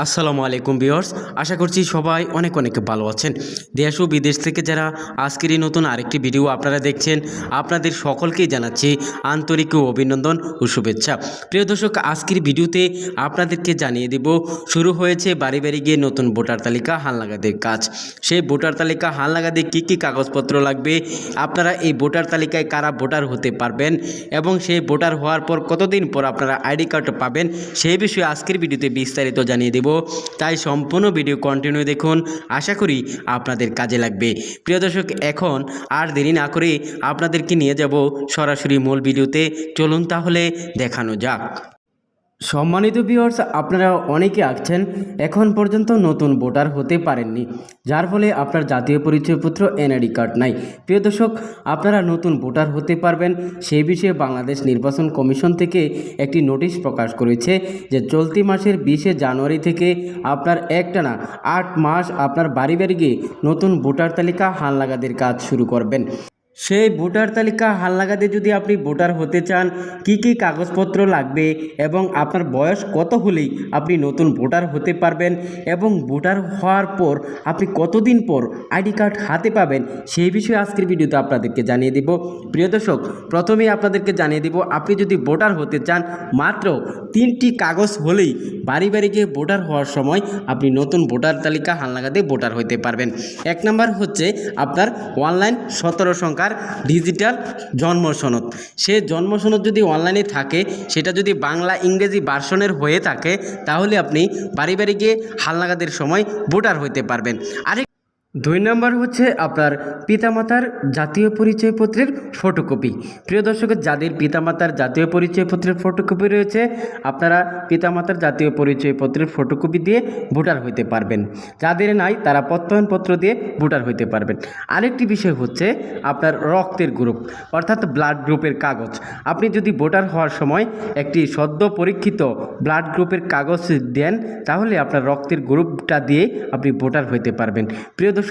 আসসালামু আলাইকুম ভিউয়ার্স, আশা করছি সবাই অনেক অনেক ভালো আছেন। দেশ ও বিদেশ থেকে যারা আজকের এই নতুন আরেকটি ভিডিও আপনারা দেখছেন, আপনাদের সকলকেই জানাচ্ছি আন্তরিক অভিনন্দন ও শুভেচ্ছা। প্রিয় দর্শক, আজকের ভিডিওতে আপনাদেরকে জানিয়ে দেব শুরু হয়েছে বাড়ি বাড়ি গিয়ে নতুন ভোটার তালিকা হালনাগাদের কাজ। সেই ভোটার তালিকা হালনাগাদে কী কী কাগজপত্র লাগবে, আপনারা এই ভোটার তালিকায় কারা ভোটার হতে পারবেন এবং সেই ভোটার হওয়ার পর কতদিন পর আপনারা আইডি কার্ড পাবেন, সেই বিষয়ে আজকের ভিডিওতে বিস্তারিত জানিয়ে দেব। তাই সম্পূর্ণ ভিডিও কন্টিনিউ দেখুন, আশা করি আপনাদের কাজে লাগবে। প্রিয় দর্শক, এখন আর দেরি না করে আপনাদেরকে নিয়ে যাব সরাসরি মূল ভিডিওতে। চলুন তাহলে দেখানো যাক। সম্মানিত ভিউয়ার্স, আপনারা অনেকে আছেন এখন পর্যন্ত নতুন ভোটার হতে পারেননি, যার ফলে আপনার জাতীয় পরিচয়পত্র এনআইডি কার্ড নাই। প্রিয় দর্শক, আপনারা নতুন ভোটার হতে পারবেন সেই বিষয়ে বাংলাদেশ নির্বাচন কমিশন থেকে একটি নোটিশ প্রকাশ করেছে যে চলতি মাসের 20শে জানুয়ারি থেকে আপনার একটানা 8 মাস আপনার বাড়ি বাড়ি গিয়ে নতুন ভোটার তালিকা হালনাগাদের কাজ শুরু করবেন। সেই ভোটার তালিকা হালনাগাদে যদি আপনি ভোটার হতে চান, কি কি কাগজপত্র লাগবে এবং আপনার বয়স কত হলেই আপনি নতুন ভোটার হতে পারবেন এবং ভোটার হওয়ার পর আপনি কতদিন পর আইডি কার্ড হাতে পাবেন, সেই বিষয়ে আজকের ভিডিওতে আপনাদেরকে জানিয়ে দেব। প্রিয় দর্শক, প্রথমেই আপনাদেরকে জানিয়ে দেব, আপনি যদি ভোটার হতে চান মাত্র 3টি কাগজ হলেই বাড়ি বাড়ি গিয়ে ভোটার হওয়ার সময় আপনি নতুন ভোটার তালিকা হালনাগাদে ভোটার হতে পারবেন। 1 নম্বর হচ্ছে আপনার অনলাইন 17 সংখ্যার ডিজিটাল জন্ম সনদ। সে জন্ম সনদ যদি অনলাইনে থাকে, সেটা যদি বাংলা ইংরেজি ভার্সনের হয়ে থাকে, তাহলে আপনি বাড়ি বাড়ি গিয়ে হালনাগাদের সময় ভোটার হতে পারবেন। 2 নম্বর হচ্ছে আপনার পিতামাতার জাতীয় পরিচয়পত্রের ফটোকপি। প্রিয় দর্শক, যাদের পিতামাতার জাতীয় পরিচয়পত্রের ফটোকপি রয়েছে, আপনারা পিতামাতার জাতীয় পরিচয়পত্রের ফটোকপি দিয়ে ভোটার হতে পারবেন। যাদের নাই, তারা প্রত্যয়নপত্র দিয়ে ভোটার হতে পারবেন। আরেকটি বিষয় হচ্ছে আপনার রক্তের গ্রুপ, অর্থাৎ ব্লাড গ্রুপের কাগজ। আপনি যদি ভোটার হওয়ার সময় একটি সদ্য পরীক্ষিত ব্লাড গ্রুপের কাগজ দেন, তাহলে আপনার রক্তের গ্রুপটা দিয়ে আপনি ভোটার হতে পারবেন। প্রিয় দর্শক,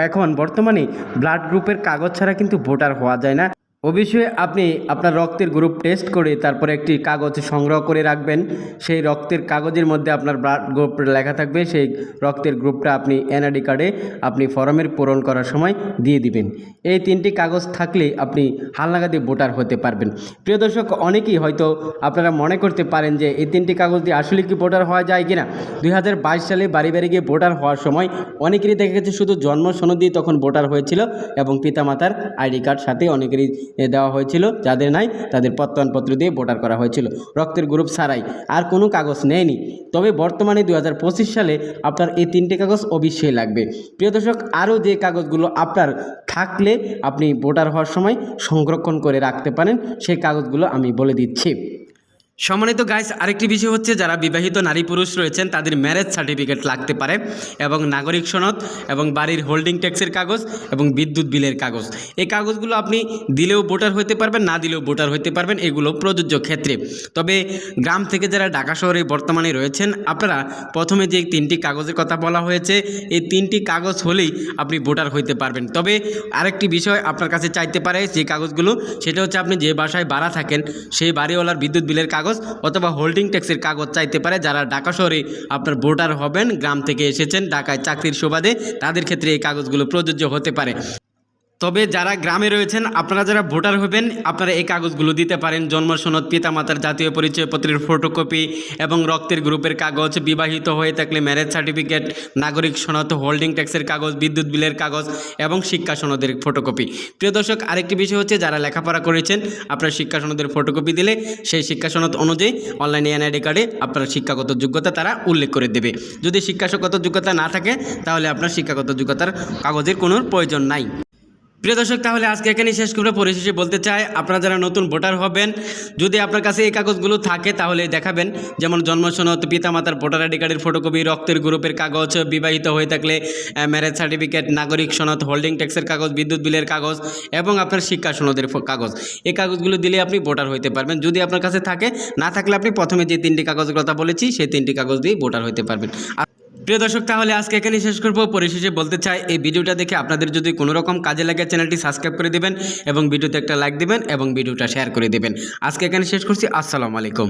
এখন বর্তমানে ব্লাড গ্রুপের কাগজ ছাড়া কিন্তু ভোটার হওয়া যায় না। অবশ্যই আপনি আপনার রক্তের গ্রুপ টেস্ট করে তারপরে একটি কাগজ সংগ্রহ করে রাখবেন। সেই রক্তের কাগজের মধ্যে আপনার ব্লাড গ্রুপ লেখা থাকবে। সেই রক্তের গ্রুপটা আপনি এনআইডি কার্ডে আপনি ফর্মের পূরণ করার সময় দিয়ে দিবেন। এই 3টি কাগজ থাকলে আপনি হালনাগাদে ভোটার হতে পারবেন। প্রিয় দর্শক, অনেকেই হয়তো আপনারা মনে করতে পারেন যে এই 3টি কাগজ দিয়ে আসলে কি ভোটার হওয়া যায় কিনা। 2022 সালে বাড়ি বাড়ি গিয়ে ভোটার হওয়ার সময় অনেকেরই দেখা গেছে শুধু জন্ম সনদ দিয়ে তখন ভোটার হয়েছিল এবং পিতামাতার আইডি কার্ড সাথে অনেকেরই দেওয়া হয়েছিল। যাদের নাই, তাদের প্রত্যয়নপত্র দিয়ে ভোটার করা হয়েছিল, রক্তের গ্রুপ ছাড়াই, আর কোনো কাগজ নেয়নি। তবে বর্তমানে 2025 সালে আপনার এই 3টে কাগজ অবশ্যই লাগবে। প্রিয় দর্শক, আরও যে কাগজগুলো আপনার থাকলে আপনি ভোটার হওয়ার সময় সংরক্ষণ করে রাখতে পারেন, সেই কাগজগুলো আমি বলে দিচ্ছি। সম্মানিত গাইস, আরেকটি বিষয় হচ্ছে যারা বিবাহিত নারী পুরুষ রয়েছেন, তাদের ম্যারেজ সার্টিফিকেট লাগতে পারে এবং নাগরিক সনদ এবং বাড়ির হোল্ডিং ট্যাক্সের কাগজ এবং বিদ্যুৎ বিলের কাগজ। এই কাগজগুলো আপনি দিলেও ভোটার হতে পারবেন, না দিলেও ভোটার হতে পারবেন, এগুলো প্রযোজ্য ক্ষেত্রে। তবে গ্রাম থেকে যারা ঢাকা শহরে বর্তমানে রয়েছেন, আপনারা প্রথমে যে 3টি কাগজের কথা বলা হয়েছে, এই 3টি কাগজ হলেই আপনি ভোটার হতে পারবেন। তবে আরেকটি বিষয় আপনার কাছে চাইতে পারে যে কাগজগুলো, সেটা হচ্ছে আপনি যে বাসায় ভাড়া থাকেন সেই বাড়িওয়ালার বিদ্যুৎ বিলের কাগজ অথবা হোল্ডিং ট্যাক্সের কাগজ চাইতে পারে। যারা ঢাকা শহরে আপনার ভোটার হবেন, গ্রাম থেকে এসেছেন ঢাকায় চাকরির সুবাদে, তাদের ক্ষেত্রে এই কাগজগুলো প্রযোজ্য হতে পারে। তবে যারা গ্রামে রয়েছেন, আপনারা যারা ভোটার হবেন, আপনারা এই কাগজগুলো দিতে পারেন। জন্ম সনদ, পিতামাতার জাতীয় পরিচয়পত্রের ফটোকপি এবং রক্তের গ্রুপের কাগজ, বিবাহিত হয়ে থাকলে ম্যারেজ সার্টিফিকেট, নাগরিক সনদ, হোল্ডিং ট্যাক্সের কাগজ, বিদ্যুৎ বিলের কাগজ এবং শিক্ষা সনদের ফটোকপি। প্রিয় দর্শক, আরেকটি বিষয় হচ্ছে যারা লেখাপড়া করেছেন, আপনার শিক্ষা সনদের ফটোকপি দিলে সেই শিক্ষা সনদ অনুযায়ী অনলাইনে এনআইডি কার্ডে আপনার শিক্ষাগত যোগ্যতা তারা উল্লেখ করে দেবে। যদি শিক্ষাগত যোগ্যতা না থাকে, তাহলে আপনার শিক্ষাগত যোগ্যতার কাগজের কোনো প্রয়োজন নাই। প্রিয় দর্শক, তাহলে আজকে এখানেই শেষ করে পরিশেষে বলতে চাই, আপনারা যারা নতুন ভোটার হবেন, যদি আপনার কাছে এই কাগজগুলো থাকে তাহলে দেখাবেন। যেমন জন্ম সনদ, পিতামাতার ভোটার আইডি কার্ডের ফটোকপি, রক্তের গ্রুপের কাগজ, বিবাহিত হয়ে থাকলে ম্যারেজ সার্টিফিকেট, নাগরিক সনদ, হোল্ডিং ট্যাক্সের কাগজ, বিদ্যুৎ বিলের কাগজ এবং আপনার শিক্ষা সনদের কাগজ। এই কাগজগুলো দিলে আপনি ভোটার হতে পারবেন। যদি আপনার কাছে থাকে, না থাকলে আপনি প্রথমে যে 3টি কাগজের কথা বলেছি, সেই 3টি কাগজ দিয়ে ভোটার হতে পারবেন। প্রিয় দর্শক, তাহলে আজকে এখানেই শেষ করব। পরিশেষে বলতে চাই, এই ভিডিওটা দেখে আপনাদের যদি কোনো রকম কাজে লাগে, চ্যানেলটি সাবস্ক্রাইব করে দেবেন এবং ভিডিওতে একটা লাইক দেবেন এবং ভিডিওটা শেয়ার করে দেবেন। আজকে এখানে শেষ করছি। আসসালামু আলাইকুম।